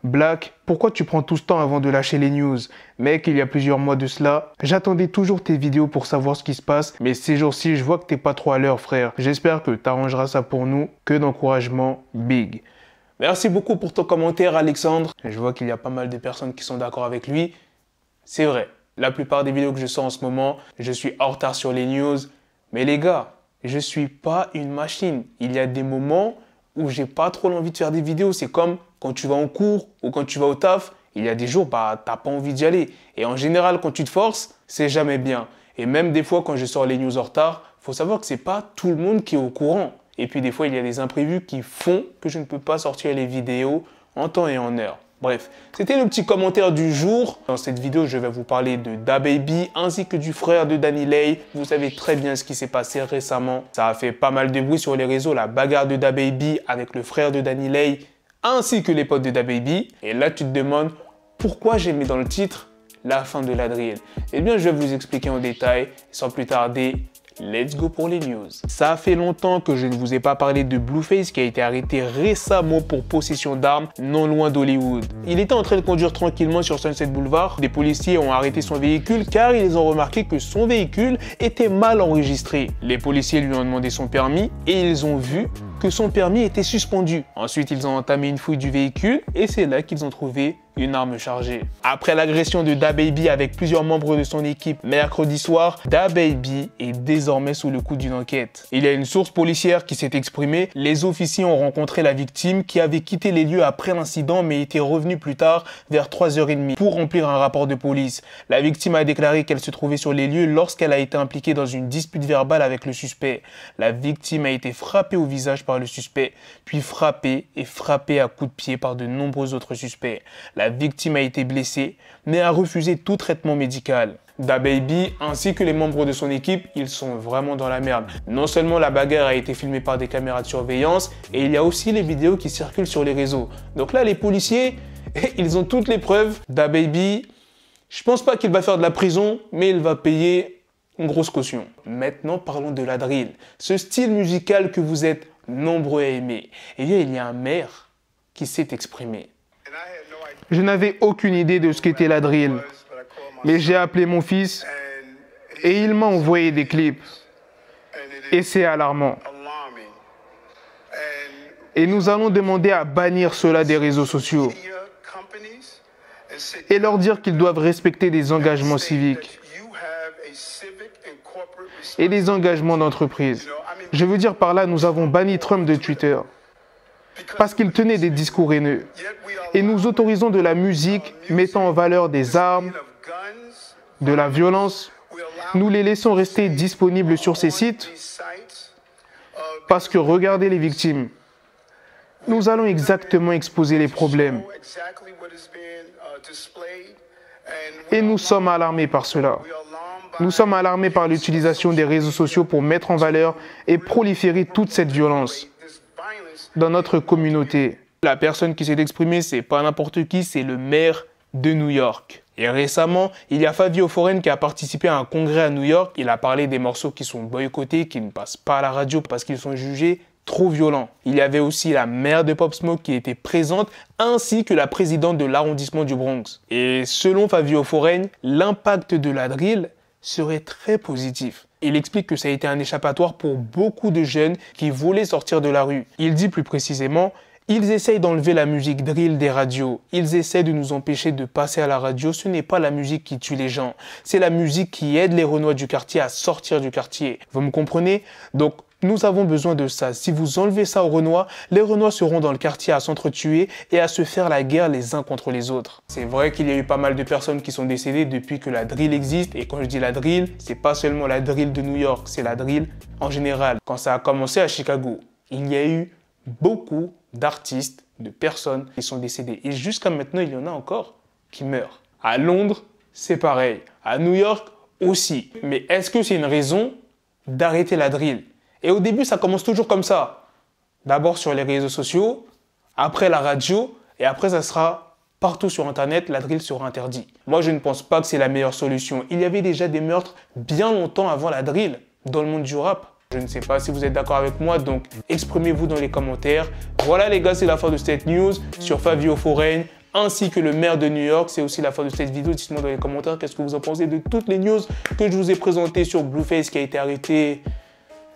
Black, pourquoi tu prends tout ce temps avant de lâcher les news? Mec, il y a plusieurs mois de cela, j'attendais toujours tes vidéos pour savoir ce qui se passe, mais ces jours-ci, je vois que t'es pas trop à l'heure, frère. J'espère que t'arrangeras ça pour nous. Que d'encouragement, big. Merci beaucoup pour ton commentaire, Alexandre. Je vois qu'il y a pas mal de personnes qui sont d'accord avec lui. C'est vrai, la plupart des vidéos que je sors en ce moment, je suis en retard sur les news. Mais les gars, je suis pas une machine. Il y a des moments où j'ai pas trop envie de faire des vidéos. C'est comme quand tu vas en cours ou quand tu vas au taf, il y a des jours, t'as pas envie d'y aller. Et en général, quand tu te forces, c'est jamais bien. Et même des fois, quand je sors les news en retard, faut savoir que c'est pas tout le monde qui est au courant. Et puis des fois, il y a des imprévus qui font que je ne peux pas sortir les vidéos en temps et en heure. Bref, c'était le petit commentaire du jour. Dans cette vidéo, je vais vous parler de DaBaby ainsi que du frère de DaniLeigh. Vous savez très bien ce qui s'est passé récemment. Ça a fait pas mal de bruit sur les réseaux, la bagarre de DaBaby avec le frère de DaniLeigh ainsi que les potes de DaBaby. Et là, tu te demandes pourquoi j'ai mis dans le titre la fin de la drill. Eh bien, je vais vous expliquer en détail. Sans plus tarder, let's go pour les news. Ça fait longtemps que je ne vous ai pas parlé de Blueface qui a été arrêté récemment pour possession d'armes non loin d'Hollywood. Il était en train de conduire tranquillement sur Sunset Boulevard. Des policiers ont arrêté son véhicule car ils ont remarqué que son véhicule était mal enregistré. Les policiers lui ont demandé son permis et ils ont vu que son permis était suspendu. Ensuite, ils ont entamé une fouille du véhicule et c'est là qu'ils ont trouvé une arme chargée. Après l'agression de DaBaby avec plusieurs membres de son équipe mercredi soir, DaBaby est désormais sous le coup d'une enquête. Il y a une source policière qui s'est exprimée. Les officiers ont rencontré la victime qui avait quitté les lieux après l'incident mais était revenue plus tard vers 3h30 pour remplir un rapport de police. La victime a déclaré qu'elle se trouvait sur les lieux lorsqu'elle a été impliquée dans une dispute verbale avec le suspect. La victime a été frappée au visage par le suspect, puis frappée à coups de pied par de nombreux autres suspects. La victime a été blessée, mais a refusé tout traitement médical. DaBaby ainsi que les membres de son équipe, ils sont vraiment dans la merde. Non seulement la bagarre a été filmée par des caméras de surveillance, et il y a aussi les vidéos qui circulent sur les réseaux. Donc là, les policiers, ils ont toutes les preuves. DaBaby, je pense pas qu'il va faire de la prison, mais il va payer une grosse caution. Maintenant, parlons de la drill. Ce style musical que vous êtes nombreux à aimer. Et bien, il y a un maire qui s'est exprimé. Je n'avais aucune idée de ce qu'était la drill, mais j'ai appelé mon fils et il m'a envoyé des clips. Et c'est alarmant. Et nous allons demander à bannir cela des réseaux sociaux et leur dire qu'ils doivent respecter des engagements civiques et des engagements d'entreprise. Je veux dire par là, nous avons banni Trump de Twitter parce qu'il tenait des discours haineux. Et nous autorisons de la musique mettant en valeur des armes, de la violence. Nous les laissons rester disponibles sur ces sites parce que regardez les victimes. Nous allons exactement exposer les problèmes. Et nous sommes alarmés par cela. Nous sommes alarmés par l'utilisation des réseaux sociaux pour mettre en valeur et proliférer toute cette violence dans notre communauté. La personne qui s'est exprimée, c'est pas n'importe qui, c'est le maire de New York. Et récemment, il y a Fivio Foreign qui a participé à un congrès à New York. Il a parlé des morceaux qui sont boycottés, qui ne passent pas à la radio parce qu'ils sont jugés trop violents. Il y avait aussi la maire de Pop Smoke qui était présente, ainsi que la présidente de l'arrondissement du Bronx. Et selon Fivio Foreign, l'impact de la drill serait très positif. Il explique que ça a été un échappatoire pour beaucoup de jeunes qui voulaient sortir de la rue. Il dit plus précisément, ils essayent d'enlever la musique drill des radios. Ils essaient de nous empêcher de passer à la radio. Ce n'est pas la musique qui tue les gens. C'est la musique qui aide les Renois du quartier à sortir du quartier. Vous me comprenez? Donc, nous avons besoin de ça. Si vous enlevez ça aux Renois, les Renois seront dans le quartier à s'entretuer et à se faire la guerre les uns contre les autres. C'est vrai qu'il y a eu pas mal de personnes qui sont décédées depuis que la drill existe. Et quand je dis la drill, c'est pas seulement la drill de New York, c'est la drill en général. Quand ça a commencé à Chicago, il y a eu beaucoup d'artistes, de personnes qui sont décédées. Et jusqu'à maintenant, il y en a encore qui meurent. À Londres, c'est pareil. À New York aussi. Mais est-ce que c'est une raison d'arrêter la drill? Et au début, ça commence toujours comme ça. D'abord sur les réseaux sociaux, après la radio, et après ça sera partout sur Internet, la drill sera interdite. Moi, je ne pense pas que c'est la meilleure solution. Il y avait déjà des meurtres bien longtemps avant la drill, dans le monde du rap. Je ne sais pas si vous êtes d'accord avec moi, donc exprimez-vous dans les commentaires. Voilà les gars, c'est la fin de cette news sur Fivio Foreign ainsi que le maire de New York. C'est aussi la fin de cette vidéo. Dites-moi dans les commentaires qu'est-ce que vous en pensez de toutes les news que je vous ai présentées sur Blueface qui a été arrêté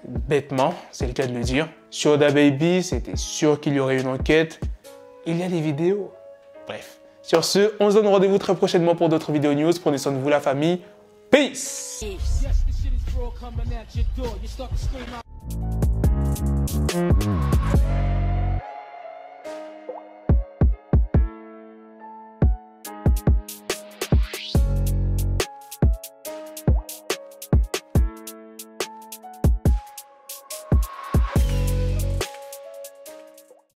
bêtement, c'est le cas de le dire. Sur DaBaby, c'était sûr qu'il y aurait une enquête. Il y a des vidéos. Bref. Sur ce, on se donne rendez-vous très prochainement pour d'autres vidéos news. Prenez soin de vous, la famille. Peace!